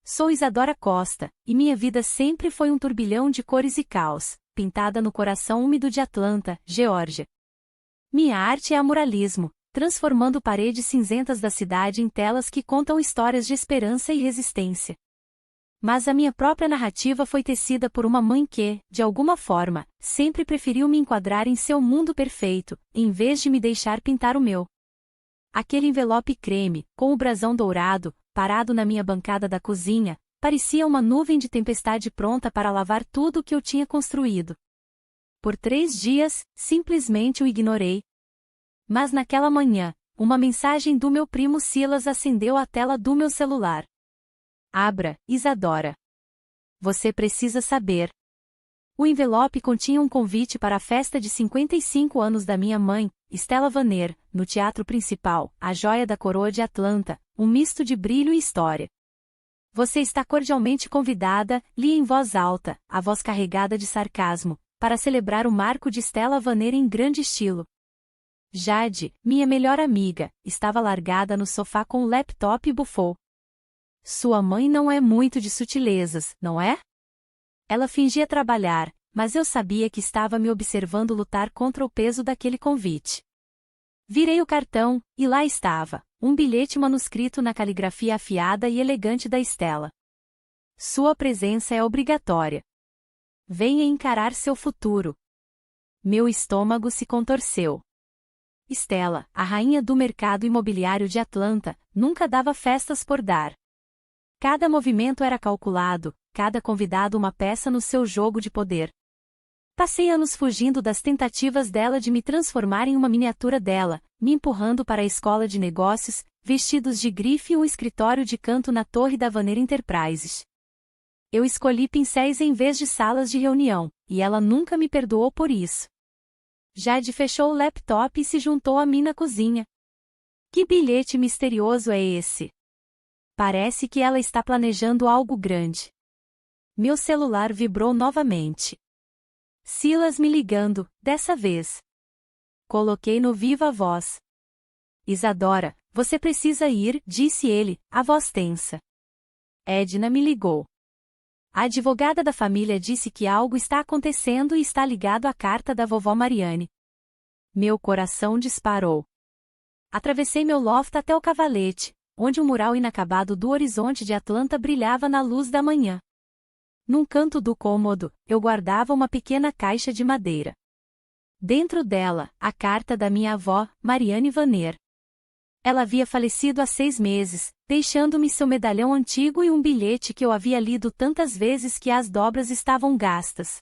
Sou Isadora Costa, e minha vida sempre foi um turbilhão de cores e caos, pintada no coração úmido de Atlanta, Geórgia. Minha arte é a muralismo, transformando paredes cinzentas da cidade em telas que contam histórias de esperança e resistência. Mas a minha própria narrativa foi tecida por uma mãe que, de alguma forma, sempre preferiu me enquadrar em seu mundo perfeito, em vez de me deixar pintar o meu. Aquele envelope creme, com o brasão dourado, parado na minha bancada da cozinha, parecia uma nuvem de tempestade pronta para lavar tudo o que eu tinha construído. Por 3 dias, simplesmente o ignorei. Mas naquela manhã, uma mensagem do meu primo Silas acendeu a tela do meu celular. Abra, Isadora. Você precisa saber. O envelope continha um convite para a festa de 55 anos da minha mãe, Stella Vanner, no Teatro Principal, a Joia da Coroa de Atlanta, um misto de brilho e história. Você está cordialmente convidada, li em voz alta, a voz carregada de sarcasmo, para celebrar o marco de Stella Vanner em grande estilo. Jade, minha melhor amiga, estava largada no sofá com o laptop e bufou. Sua mãe não é muito de sutilezas, não é? Ela fingia trabalhar, mas eu sabia que estava me observando lutar contra o peso daquele convite. Virei o cartão, e lá estava, um bilhete manuscrito na caligrafia afiada e elegante da Stella. Sua presença é obrigatória. Venha encarar seu futuro. Meu estômago se contorceu. Stella, a rainha do mercado imobiliário de Atlanta, nunca dava festas por dar. Cada movimento era calculado, cada convidado uma peça no seu jogo de poder. Passei anos fugindo das tentativas dela de me transformar em uma miniatura dela, me empurrando para a escola de negócios, vestidos de grife e um escritório de canto na torre da Vanner Enterprises. Eu escolhi pincéis em vez de salas de reunião, e ela nunca me perdoou por isso. Jade fechou o laptop e se juntou a mim na cozinha. Que bilhete misterioso é esse? Parece que ela está planejando algo grande. Meu celular vibrou novamente. Silas me ligando, dessa vez. Coloquei no viva voz. Isadora, você precisa ir, disse ele, a voz tensa. Edna me ligou. A advogada da família disse que algo está acontecendo e está ligado à carta da vovó Mariane. Meu coração disparou. Atravessei meu loft até o cavalete, onde o mural inacabado do horizonte de Atlanta brilhava na luz da manhã. Num canto do cômodo, eu guardava uma pequena caixa de madeira. Dentro dela, a carta da minha avó, Mariane Vanner. Ela havia falecido há 6 meses, deixando-me seu medalhão antigo e um bilhete que eu havia lido tantas vezes que as dobras estavam gastas.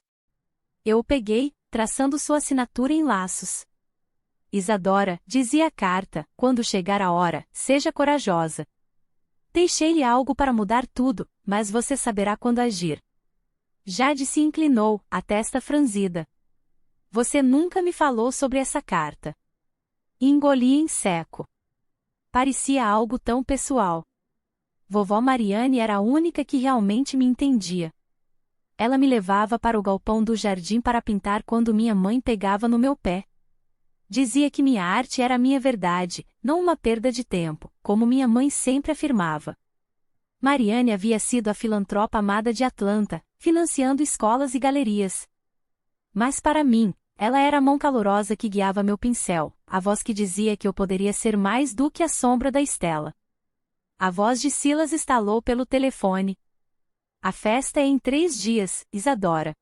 Eu o peguei, traçando sua assinatura em laços. Isadora, dizia a carta, quando chegar a hora, seja corajosa. Deixei-lhe algo para mudar tudo, mas você saberá quando agir. Jade se inclinou, a testa franzida. Você nunca me falou sobre essa carta. Engoli em seco. Parecia algo tão pessoal. Vovó Mariane era a única que realmente me entendia. Ela me levava para o galpão do jardim para pintar quando minha mãe pegava no meu pé. Dizia que minha arte era a minha verdade, não uma perda de tempo, como minha mãe sempre afirmava. Mariane havia sido a filantropa amada de Atlanta, financiando escolas e galerias. Mas para mim, ela era a mão calorosa que guiava meu pincel, a voz que dizia que eu poderia ser mais do que a sombra da Stella. A voz de Silas estalou pelo telefone. A festa é em 3 dias, Isadora.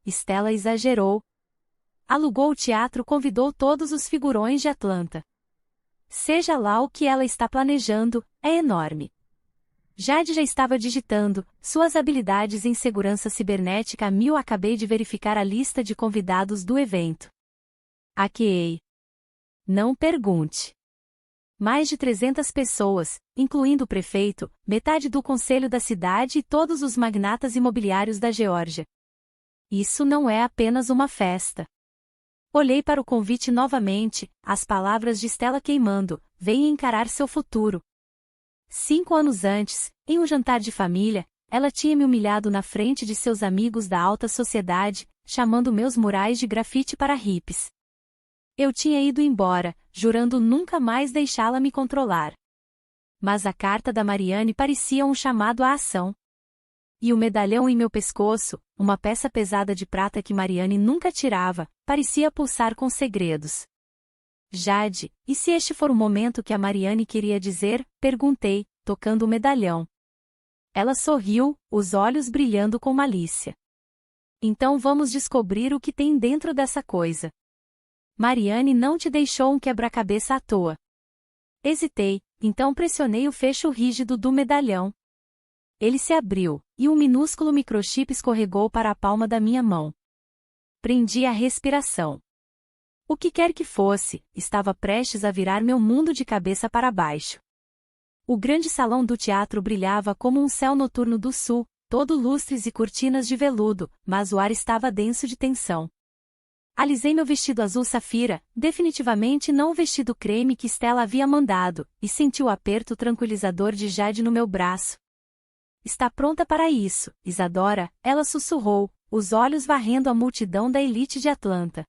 Stella exagerou. Alugou o teatro, convidou todos os figurões de Atlanta. Seja lá o que ela está planejando, é enorme. Jade já estava digitando, suas habilidades em segurança cibernética a mil. Acabei de verificar a lista de convidados do evento. Hackeei. Não pergunte. Mais de 300 pessoas, incluindo o prefeito, metade do conselho da cidade e todos os magnatas imobiliários da Geórgia. Isso não é apenas uma festa. Olhei para o convite novamente, as palavras de Stella queimando, venha encarar seu futuro. 5 anos antes, em um jantar de família, ela tinha me humilhado na frente de seus amigos da alta sociedade, chamando meus murais de grafite para hippies. Eu tinha ido embora, jurando nunca mais deixá-la me controlar. Mas a carta da Mariane parecia um chamado à ação. E o medalhão em meu pescoço, uma peça pesada de prata que Mariane nunca tirava, parecia pulsar com segredos. Jade, e se este for o momento que a Mariane queria dizer? Perguntei, tocando o medalhão. Ela sorriu, os olhos brilhando com malícia. Então vamos descobrir o que tem dentro dessa coisa. Mariane não te deixou um quebra-cabeça à toa. Hesitei, então pressionei o fecho rígido do medalhão. Ele se abriu, e um minúsculo microchip escorregou para a palma da minha mão. Prendi a respiração. O que quer que fosse, estava prestes a virar meu mundo de cabeça para baixo. O grande salão do teatro brilhava como um céu noturno do sul, todo lustres e cortinas de veludo, mas o ar estava denso de tensão. Alisei meu vestido azul safira, definitivamente não o vestido creme que Stella havia mandado, e senti o aperto tranquilizador de Jade no meu braço. Está pronta para isso, Isadora, ela sussurrou, os olhos varrendo a multidão da elite de Atlanta.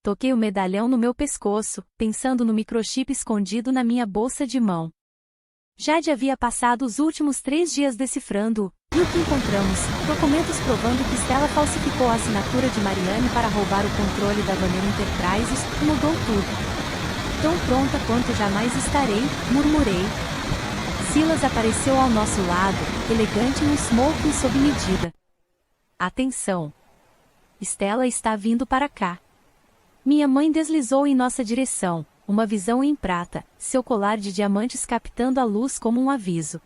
Toquei o medalhão no meu pescoço, pensando no microchip escondido na minha bolsa de mão. Jade havia passado os últimos 3 dias decifrando-o, e o que encontramos? Documentos provando que Stella falsificou a assinatura de Mariane para roubar o controle da Vanilla Enterprises, mudou tudo. Tão pronta quanto jamais estarei, murmurei. Silas apareceu ao nosso lado, elegante em um smoking sob medida. Atenção! Stella está vindo para cá. Minha mãe deslizou em nossa direção, uma visão em prata, seu colar de diamantes captando a luz como um aviso.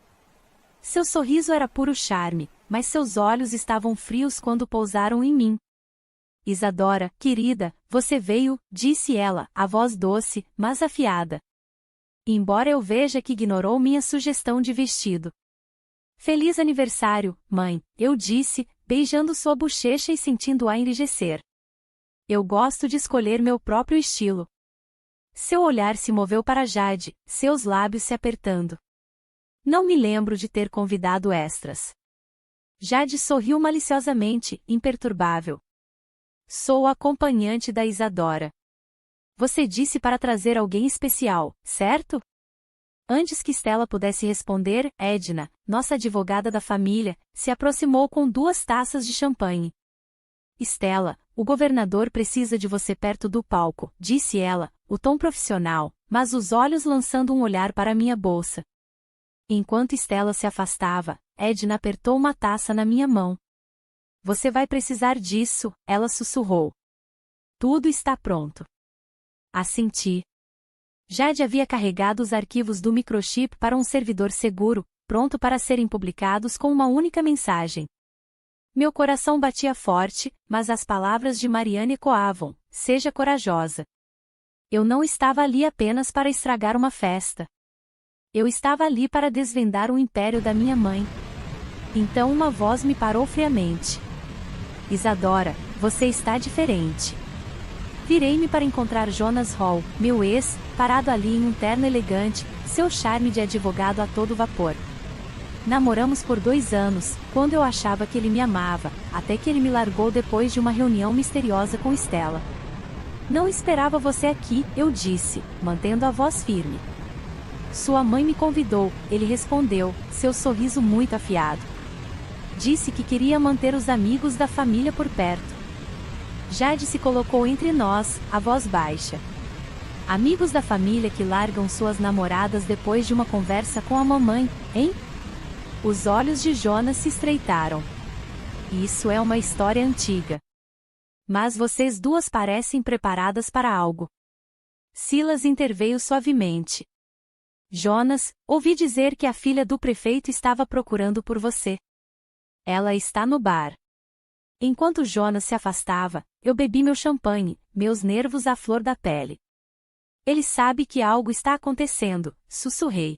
Seu sorriso era puro charme, mas seus olhos estavam frios quando pousaram em mim. Isadora, querida, você veio, disse ela, a voz doce, mas afiada. Embora eu veja que ignorou minha sugestão de vestido. Feliz aniversário, mãe, eu disse, beijando sua bochecha e sentindo-a enrijecer. Eu gosto de escolher meu próprio estilo. Seu olhar se moveu para Jade, seus lábios se apertando. Não me lembro de ter convidado extras. Jade sorriu maliciosamente, imperturbável. Sou a acompanhante da Isadora. Você disse para trazer alguém especial, certo? Antes que Stella pudesse responder, Edna, nossa advogada da família, se aproximou com 2 taças de champanhe. Stella, o governador precisa de você perto do palco, disse ela, o tom profissional, mas os olhos lançando um olhar para minha bolsa. Enquanto Stella se afastava, Edna apertou uma taça na minha mão. Você vai precisar disso, ela sussurrou. Tudo está pronto. Assenti. Jade havia carregado os arquivos do microchip para um servidor seguro, pronto para serem publicados com uma única mensagem. Meu coração batia forte, mas as palavras de Mariane ecoavam, seja corajosa. Eu não estava ali apenas para estragar uma festa. Eu estava ali para desvendar o império da minha mãe. Então uma voz me parou friamente. Isadora, você está diferente. Virei-me para encontrar Jonas Hall, meu ex, parado ali em um terno elegante, seu charme de advogado a todo vapor. Namoramos por 2 anos, quando eu achava que ele me amava, até que ele me largou depois de uma reunião misteriosa com Stella. Não esperava você aqui, eu disse, mantendo a voz firme. Sua mãe me convidou, ele respondeu, seu sorriso muito afiado. Disse que queria manter os amigos da família por perto. Jade se colocou entre nós, a voz baixa. Amigos da família que largam suas namoradas depois de uma conversa com a mamãe, hein? Os olhos de Jonas se estreitaram. Isso é uma história antiga. Mas vocês 2 parecem preparadas para algo. Silas interveio suavemente. Jonas, ouvi dizer que a filha do prefeito estava procurando por você. Ela está no bar. Enquanto Jonas se afastava, eu bebi meu champanhe, meus nervos à flor da pele. Ele sabe que algo está acontecendo, sussurrei.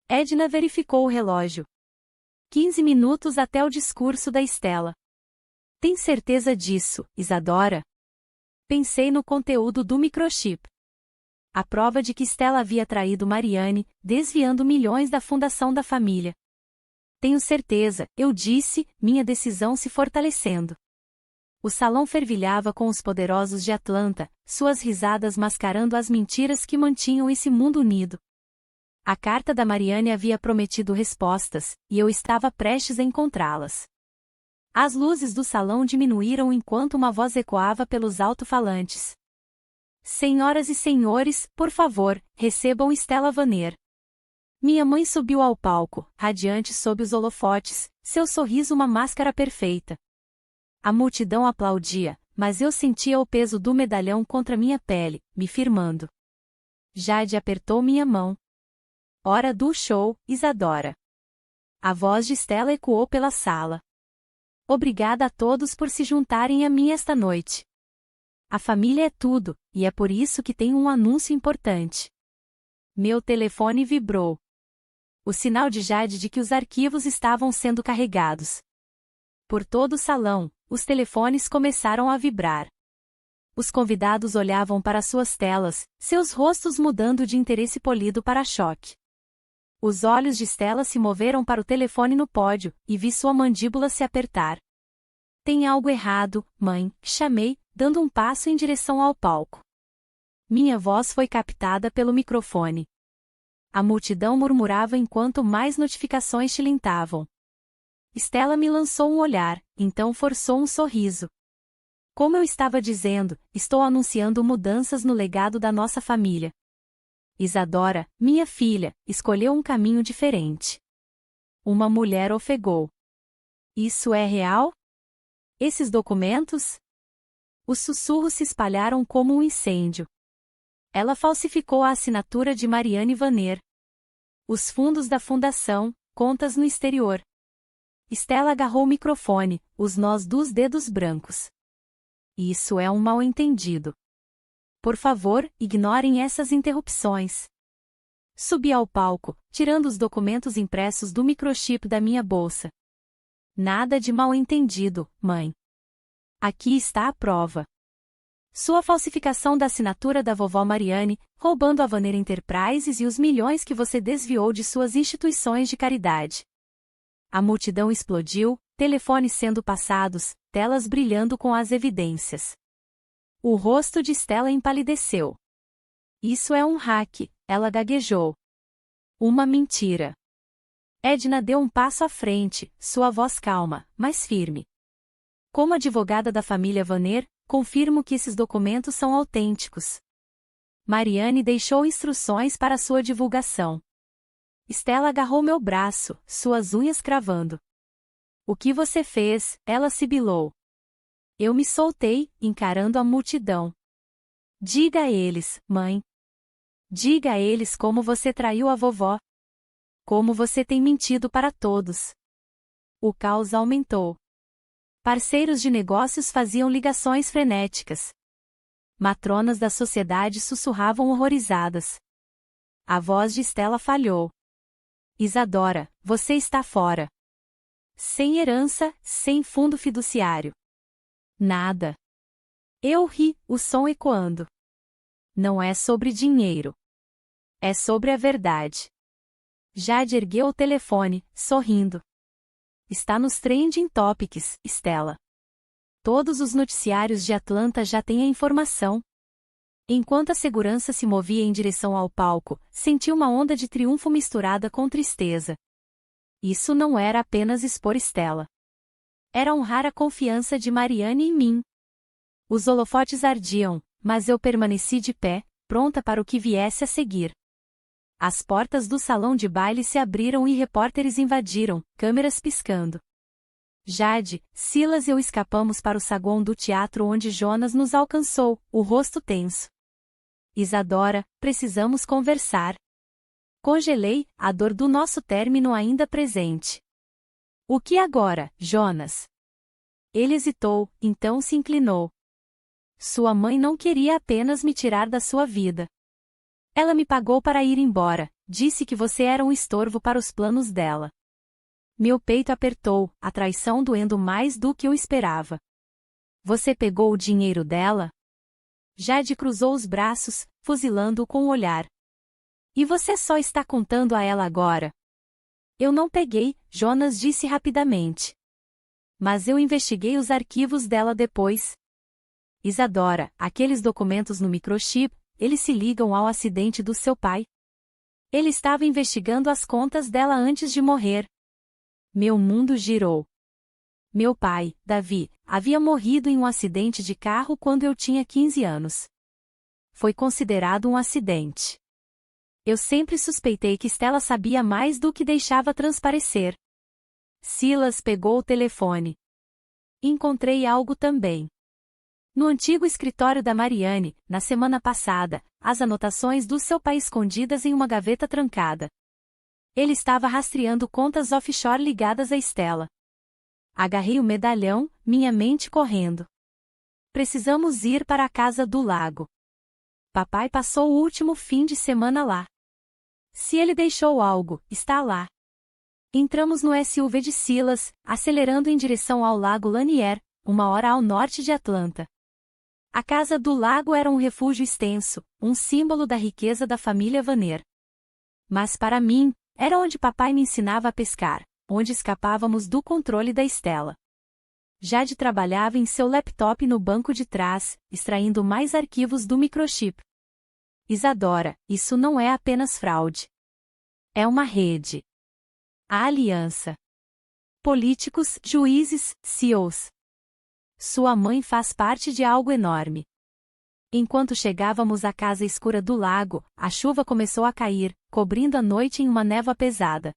Edna verificou o relógio. 15 minutos até o discurso da Stella. Tem certeza disso, Isadora? Pensei no conteúdo do microchip. A prova de que Stella havia traído Mariane, desviando milhões da fundação da família. Tenho certeza, eu disse, minha decisão se fortalecendo. O salão fervilhava com os poderosos de Atlanta, suas risadas mascarando as mentiras que mantinham esse mundo unido. A carta da Mariane havia prometido respostas, e eu estava prestes a encontrá-las. As luzes do salão diminuíram enquanto uma voz ecoava pelos alto-falantes. Senhoras e senhores, por favor, recebam Stella Vanner. Minha mãe subiu ao palco, radiante sob os holofotes, seu sorriso uma máscara perfeita. A multidão aplaudia, mas eu sentia o peso do medalhão contra minha pele, me firmando. Jade apertou minha mão. Hora do show, Isadora. A voz de Stella ecoou pela sala. Obrigada a todos por se juntarem a mim esta noite. A família é tudo, e é por isso que tenho um anúncio importante. Meu telefone vibrou. O sinal de Jade de que os arquivos estavam sendo carregados. Por todo o salão, os telefones começaram a vibrar. Os convidados olhavam para suas telas, seus rostos mudando de interesse polido para choque. Os olhos de Stella se moveram para o telefone no pódio, e vi sua mandíbula se apertar. Tem algo errado, mãe, chamei, dando um passo em direção ao palco. Minha voz foi captada pelo microfone. A multidão murmurava enquanto mais notificações tilintavam. Stella me lançou um olhar, então forçou um sorriso. Como eu estava dizendo, estou anunciando mudanças no legado da nossa família. Isadora, minha filha, escolheu um caminho diferente. Uma mulher ofegou. Isso é real? Esses documentos? Os sussurros se espalharam como um incêndio. Ela falsificou a assinatura de Mariane Vanner. Os fundos da fundação, contas no exterior. Stella agarrou o microfone, os nós dos dedos brancos. Isso é um mal-entendido. Por favor, ignorem essas interrupções. Subi ao palco, tirando os documentos impressos do microchip da minha bolsa. Nada de mal-entendido, mãe. Aqui está a prova. Sua falsificação da assinatura da vovó Mariane, roubando a Vanner Enterprises e os milhões que você desviou de suas instituições de caridade. A multidão explodiu, telefones sendo passados, telas brilhando com as evidências. O rosto de Stella empalideceu. Isso é um hack, ela gaguejou. Uma mentira. Edna deu um passo à frente, sua voz calma, mas firme. Como advogada da família Vanner, confirmo que esses documentos são autênticos. Mariane deixou instruções para sua divulgação. Stella agarrou meu braço, suas unhas cravando. O que você fez? Ela sibilou. Eu me soltei, encarando a multidão. Diga a eles, mãe. Diga a eles como você traiu a vovó. Como você tem mentido para todos. O caos aumentou. Parceiros de negócios faziam ligações frenéticas. Matronas da sociedade sussurravam horrorizadas. A voz de Stella falhou. Isadora, você está fora. Sem herança, sem fundo fiduciário. Nada. Eu ri, o som ecoando. Não é sobre dinheiro. É sobre a verdade. Jade ergueu o telefone, sorrindo. Está nos Trending Topics, Stella. Todos os noticiários de Atlanta já têm a informação. Enquanto a segurança se movia em direção ao palco, senti uma onda de triunfo misturada com tristeza. Isso não era apenas expor Stella. Era honrar a confiança de Mariane em mim. Os holofotes ardiam, mas eu permaneci de pé, pronta para o que viesse a seguir. As portas do salão de baile se abriram e repórteres invadiram, câmeras piscando. Jade, Silas e eu escapamos para o saguão do teatro onde Jonas nos alcançou, o rosto tenso. Isadora, precisamos conversar. Congelei, a dor do nosso término ainda presente. O que agora, Jonas? Ele hesitou, então se inclinou. Sua mãe não queria apenas me tirar da sua vida. Ela me pagou para ir embora, disse que você era um estorvo para os planos dela. Meu peito apertou, a traição doendo mais do que eu esperava. Você pegou o dinheiro dela? Jade cruzou os braços, fuzilando-o com o olhar. E você só está contando a ela agora? Eu não peguei, Jonas disse rapidamente. Mas eu investiguei os arquivos dela depois. Isadora, aqueles documentos no microchip, eles se ligam ao acidente do seu pai. Ele estava investigando as contas dela antes de morrer. Meu mundo girou. Meu pai, Davi, havia morrido em um acidente de carro quando eu tinha 15 anos. Foi considerado um acidente. Eu sempre suspeitei que Stella sabia mais do que deixava transparecer. Silas pegou o telefone. Encontrei algo também. No antigo escritório da Mariane, na semana passada, as anotações do seu pai escondidas em uma gaveta trancada. Ele estava rastreando contas offshore ligadas a Stella. Agarrei o medalhão, minha mente correndo. Precisamos ir para a casa do lago. Papai passou o último fim de semana lá. Se ele deixou algo, está lá. Entramos no SUV de Silas, acelerando em direção ao lago Lanier, 1 hora ao norte de Atlanta. A casa do lago era um refúgio extenso, um símbolo da riqueza da família Vanner. Mas para mim, era onde papai me ensinava a pescar, onde escapávamos do controle da Stella. Jade trabalhava em seu laptop no banco de trás, extraindo mais arquivos do microchip. Isadora, isso não é apenas fraude. É uma rede. A aliança. Políticos, juízes, CEOs. Sua mãe faz parte de algo enorme. Enquanto chegávamos à casa escura do lago, a chuva começou a cair, cobrindo a noite em uma névoa pesada.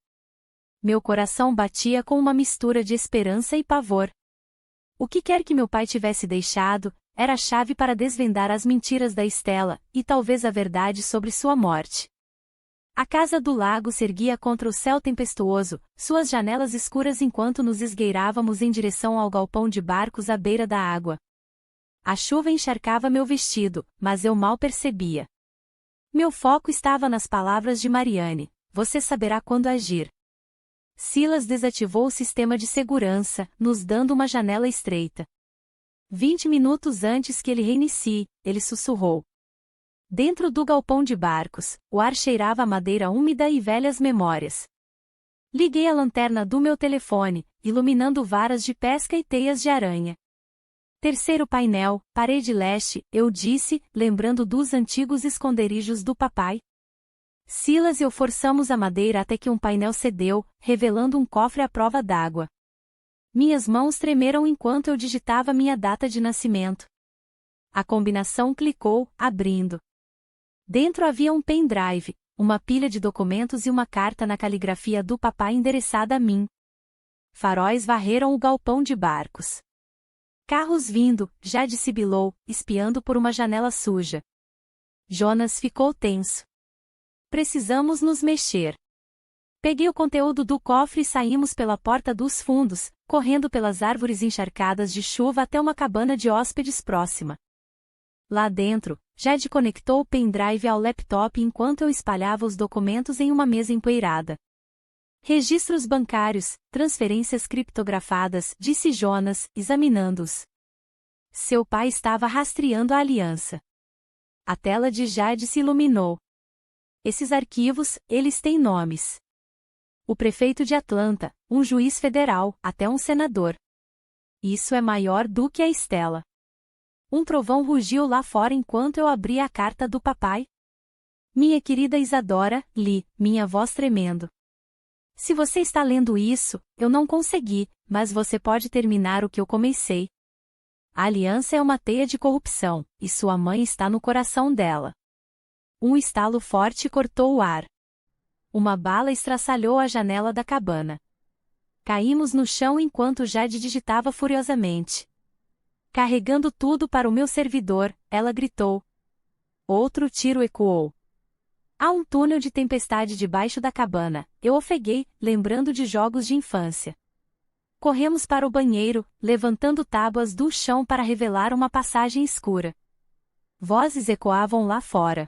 Meu coração batia com uma mistura de esperança e pavor. O que quer que meu pai tivesse deixado, era a chave para desvendar as mentiras da Stella, e talvez a verdade sobre sua morte. A casa do lago se erguia contra o céu tempestuoso, suas janelas escuras enquanto nos esgueirávamos em direção ao galpão de barcos à beira da água. A chuva encharcava meu vestido, mas eu mal percebia. Meu foco estava nas palavras de Mariane: você saberá quando agir. Silas desativou o sistema de segurança, nos dando uma janela estreita. 20 minutos antes que ele reinicie, ele sussurrou. Dentro do galpão de barcos, o ar cheirava a madeira úmida e velhas memórias. Liguei a lanterna do meu telefone, iluminando varas de pesca e teias de aranha. Terceiro painel, parede leste, eu disse, lembrando dos antigos esconderijos do papai. Silas e eu forçamos a madeira até que um painel cedeu, revelando um cofre à prova d'água. Minhas mãos tremeram enquanto eu digitava minha data de nascimento. A combinação clicou, abrindo. Dentro havia um pendrive, uma pilha de documentos e uma carta na caligrafia do papai endereçada a mim. Faróis varreram o galpão de barcos. Carros vindo, Jade sibilou, espiando por uma janela suja. Jonas ficou tenso. Precisamos nos mexer. Peguei o conteúdo do cofre e saímos pela porta dos fundos, correndo pelas árvores encharcadas de chuva até uma cabana de hóspedes próxima. Lá dentro, Jade conectou o pendrive ao laptop enquanto eu espalhava os documentos em uma mesa empoeirada. Registros bancários, transferências criptografadas, disse Jonas, examinando-os. Seu pai estava rastreando a aliança. A tela de Jade se iluminou. Esses arquivos, eles têm nomes. O prefeito de Atlanta, um juiz federal, até um senador. Isso é maior do que a Stella. Um trovão rugiu lá fora enquanto eu abria a carta do papai. Minha querida Isadora, li, minha voz tremendo. Se você está lendo isso, eu não consegui, mas você pode terminar o que eu comecei. A aliança é uma teia de corrupção, e sua mãe está no coração dela. Um estalo forte cortou o ar. Uma bala estraçalhou a janela da cabana. Caímos no chão enquanto Jade digitava furiosamente. Carregando tudo para o meu servidor, ela gritou. Outro tiro ecoou. Há um túnel de tempestade debaixo da cabana, eu ofeguei, lembrando de jogos de infância. Corremos para o banheiro, levantando tábuas do chão para revelar uma passagem escura. Vozes ecoavam lá fora.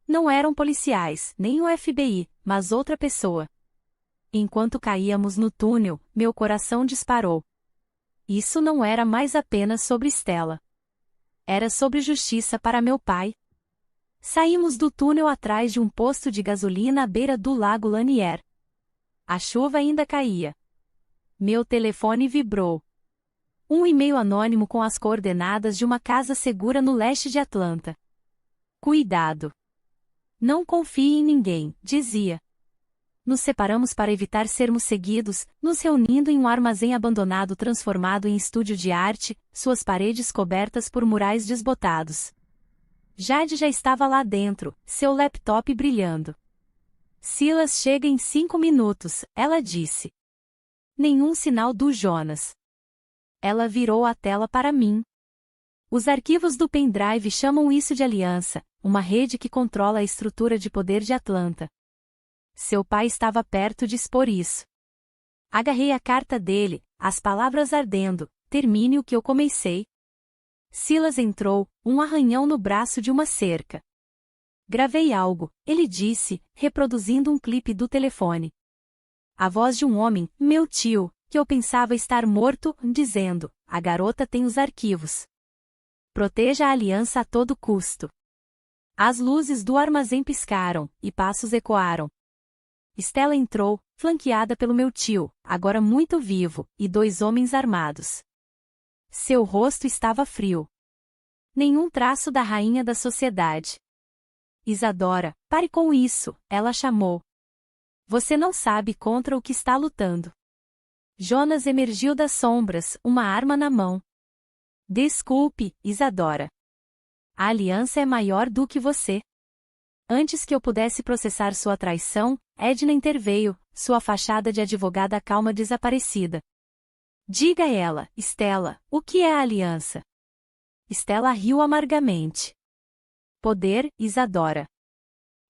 Não eram policiais, nem o FBI, mas outra pessoa. Enquanto caíamos no túnel, meu coração disparou. Isso não era mais apenas sobre Stella. Era sobre justiça para meu pai. Saímos do túnel atrás de um posto de gasolina à beira do lago Lanier. A chuva ainda caía. Meu telefone vibrou. Um e-mail anônimo com as coordenadas de uma casa segura no leste de Atlanta. Cuidado. Não confie em ninguém, dizia. Nos separamos para evitar sermos seguidos, nos reunindo em um armazém abandonado transformado em estúdio de arte, suas paredes cobertas por murais desbotados. Jade já estava lá dentro, seu laptop brilhando. Silas chega em 5 minutos, ela disse. Nenhum sinal do Jonas. Ela virou a tela para mim. Os arquivos do pendrive chamam isso de aliança, uma rede que controla a estrutura de poder de Atlanta. Seu pai estava perto de expor isso. Agarrei a carta dele, as palavras ardendo, termine o que eu comecei. Silas entrou, um arranhão no braço de uma cerca. Gravei algo, ele disse, reproduzindo um clipe do telefone. A voz de um homem, meu tio, que eu pensava estar morto, dizendo, a garota tem os arquivos. Proteja a aliança a todo custo. As luzes do armazém piscaram, e passos ecoaram. Stella entrou, flanqueada pelo meu tio, agora muito vivo, e 2 homens armados. Seu rosto estava frio. Nenhum traço da rainha da sociedade. Isadora, pare com isso, ela chamou. Você não sabe contra o que está lutando. Jonas emergiu das sombras, uma arma na mão. Desculpe, Isadora. A aliança é maior do que você. Antes que eu pudesse processar sua traição, Edna interveio, sua fachada de advogada calma desaparecida. Diga a ela, Stella, o que é a aliança? Stella riu amargamente. Poder, Isadora.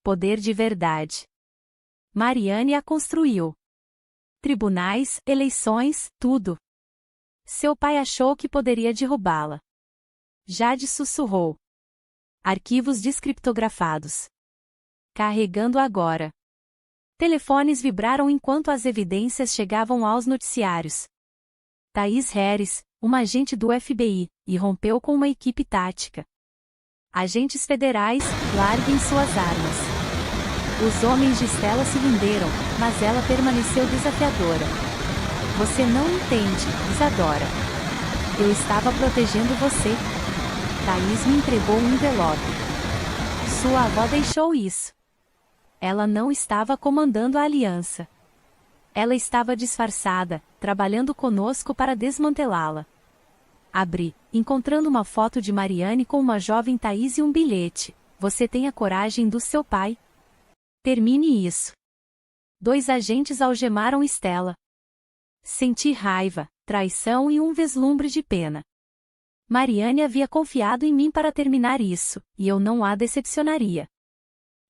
Poder de verdade. Mariane a construiu. Tribunais, eleições, tudo. Seu pai achou que poderia derrubá-la. Jade sussurrou. Arquivos descriptografados. Carregando agora. Telefones vibraram enquanto as evidências chegavam aos noticiários. Thaís Harris, uma agente do FBI, irrompeu com uma equipe tática. Agentes federais, larguem suas armas. Os homens de Stella se renderam, mas ela permaneceu desafiadora. Você não entende, Isadora. Eu estava protegendo você. Thaís me entregou um envelope. Sua avó deixou isso. Ela não estava comandando a aliança. Ela estava disfarçada, trabalhando conosco para desmantelá-la. Abri, encontrando uma foto de Mariane com uma jovem Thaís e um bilhete. Você tem a coragem do seu pai? Termine isso. 2 agentes algemaram Stella. Senti raiva, traição e um vislumbre de pena. Mariane havia confiado em mim para terminar isso, e eu não a decepcionaria.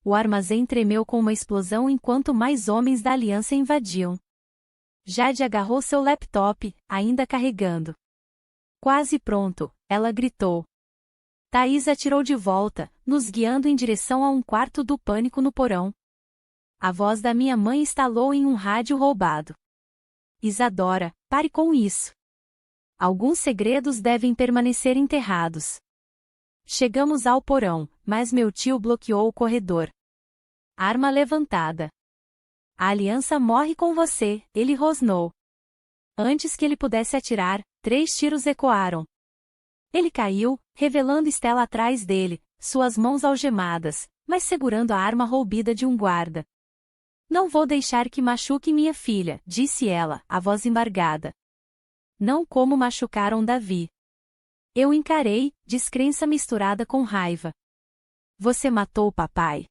O armazém tremeu com uma explosão enquanto mais homens da aliança invadiam. Jade agarrou seu laptop, ainda carregando. Quase pronto, ela gritou. Thaís atirou de volta, nos guiando em direção a um quarto do pânico no porão. A voz da minha mãe estalou em um rádio roubado. Isadora, pare com isso. Alguns segredos devem permanecer enterrados. Chegamos ao porão, mas meu tio bloqueou o corredor. Arma levantada. A aliança morre com você, ele rosnou. Antes que ele pudesse atirar, 3 tiros ecoaram. Ele caiu, revelando Stella atrás dele, suas mãos algemadas, mas segurando a arma roubada de um guarda. Não vou deixar que machuque minha filha, disse ela, a voz embargada. Não como machucaram Davi. Eu encarei, descrença misturada com raiva. Você matou o papai.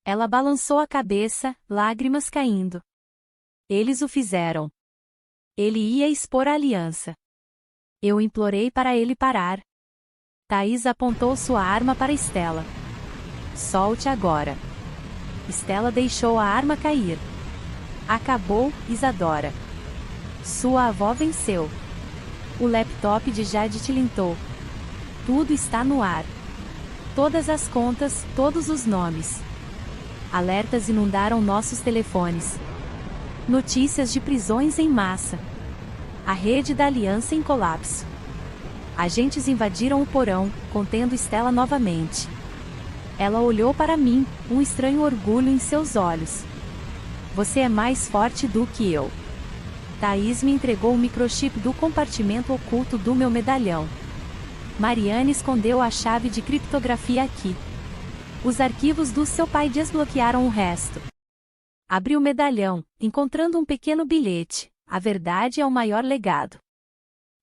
Ela balançou a cabeça, lágrimas caindo. Eles o fizeram. Ele ia expor a aliança. Eu implorei para ele parar. Thaís apontou sua arma para Stella. Solte agora. Stella deixou a arma cair. Acabou, Isadora. Sua avó venceu. O laptop de Jade tilintou. Tudo está no ar. Todas as contas, todos os nomes. Alertas inundaram nossos telefones. Notícias de prisões em massa. A rede da aliança em colapso. Agentes invadiram o porão, contendo Stella novamente. Ela olhou para mim, um estranho orgulho em seus olhos. Você é mais forte do que eu. Thaís me entregou o microchip do compartimento oculto do meu medalhão. Mariane escondeu a chave de criptografia aqui. Os arquivos do seu pai desbloquearam o resto. Abri o medalhão, encontrando um pequeno bilhete. A verdade é o maior legado.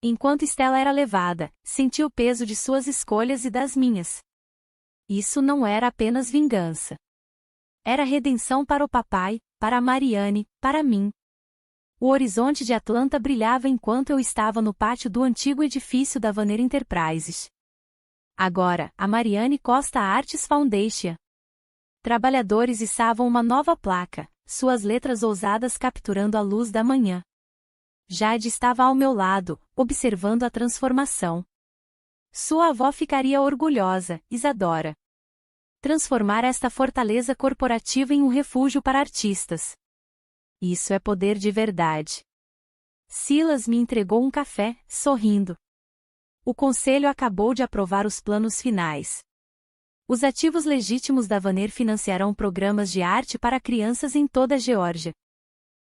Enquanto Stella era levada, senti o peso de suas escolhas e das minhas. Isso não era apenas vingança. Era redenção para o papai, para a Mariane, para mim. O horizonte de Atlanta brilhava enquanto eu estava no pátio do antigo edifício da Vanner Enterprises. Agora, a Mariane Costa Arts Foundation. Trabalhadores içavam uma nova placa, suas letras ousadas capturando a luz da manhã. Jade estava ao meu lado, observando a transformação. Sua avó ficaria orgulhosa, Isadora. Transformar esta fortaleza corporativa em um refúgio para artistas. Isso é poder de verdade. Silas me entregou um café, sorrindo. O conselho acabou de aprovar os planos finais. Os ativos legítimos da Vanner financiarão programas de arte para crianças em toda a Geórgia.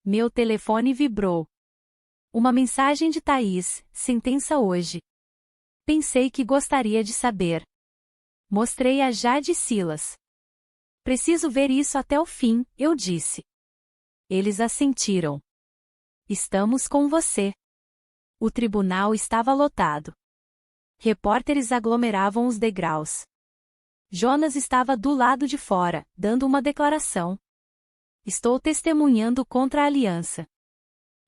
Meu telefone vibrou. Uma mensagem de Thaís, sentença hoje. Pensei que gostaria de saber. Mostrei a Jade e Silas. Preciso ver isso até o fim, eu disse. Eles assentiram. Estamos com você. O tribunal estava lotado. Repórteres aglomeravam os degraus. Jonas estava do lado de fora, dando uma declaração. Estou testemunhando contra a aliança.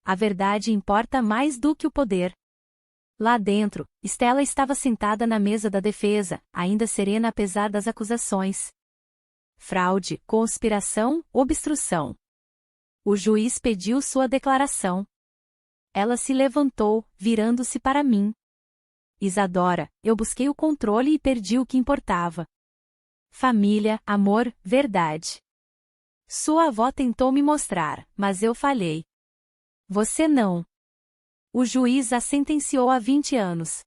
A verdade importa mais do que o poder. Lá dentro, Stella estava sentada na mesa da defesa, ainda serena apesar das acusações. Fraude, conspiração, obstrução. O juiz pediu sua declaração. Ela se levantou, virando-se para mim. Isadora, eu busquei o controle e perdi o que importava. Família, amor, verdade. Sua avó tentou me mostrar, mas eu falhei. Você não. O juiz a sentenciou a 20 anos.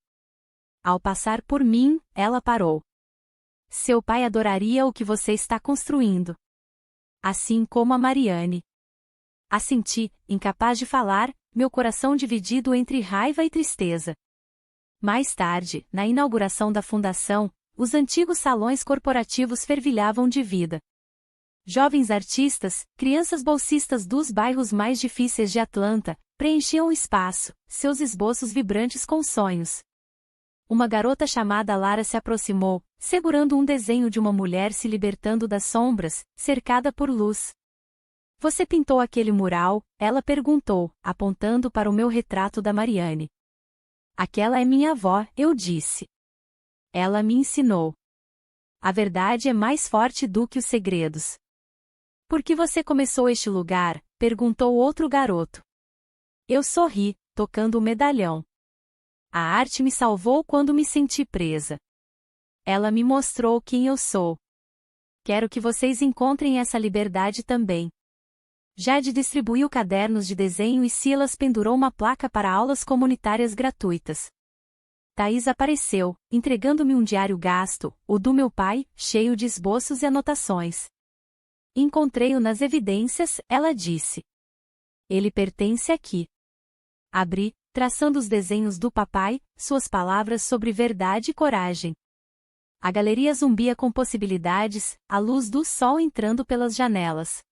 Ao passar por mim, ela parou. Seu pai adoraria o que você está construindo. Assim como a Mariane. Assenti, incapaz de falar, meu coração dividido entre raiva e tristeza. Mais tarde, na inauguração da fundação, os antigos salões corporativos fervilhavam de vida. Jovens artistas, crianças bolsistas dos bairros mais difíceis de Atlanta, preenchiam o espaço, seus esboços vibrantes com sonhos. Uma garota chamada Lara se aproximou, segurando um desenho de uma mulher se libertando das sombras, cercada por luz. Você pintou aquele mural? Ela perguntou, apontando para o meu retrato da Mariane. Aquela é minha avó, eu disse. Ela me ensinou. A verdade é mais forte do que os segredos. Por que você começou este lugar? Perguntou outro garoto. Eu sorri, tocando o medalhão. A arte me salvou quando me senti presa. Ela me mostrou quem eu sou. Quero que vocês encontrem essa liberdade também. Jade distribuiu cadernos de desenho e Silas pendurou uma placa para aulas comunitárias gratuitas. Thaís apareceu, entregando-me um diário gasto, o do meu pai, cheio de esboços e anotações. Encontrei-o nas evidências, ela disse. Ele pertence aqui. Abri, traçando os desenhos do papai, suas palavras sobre verdade e coragem. A galeria zumbia com possibilidades, a luz do sol entrando pelas janelas.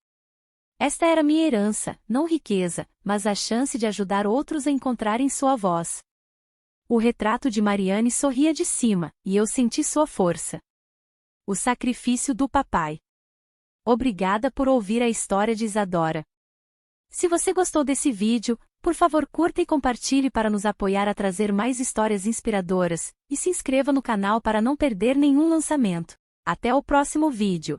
Esta era minha herança, não riqueza, mas a chance de ajudar outros a encontrarem sua voz. O retrato de Mariane sorria de cima, e eu senti sua força. O sacrifício do papai. Obrigada por ouvir a história de Isadora. Se você gostou desse vídeo, por favor curta e compartilhe para nos apoiar a trazer mais histórias inspiradoras, e se inscreva no canal para não perder nenhum lançamento. Até o próximo vídeo.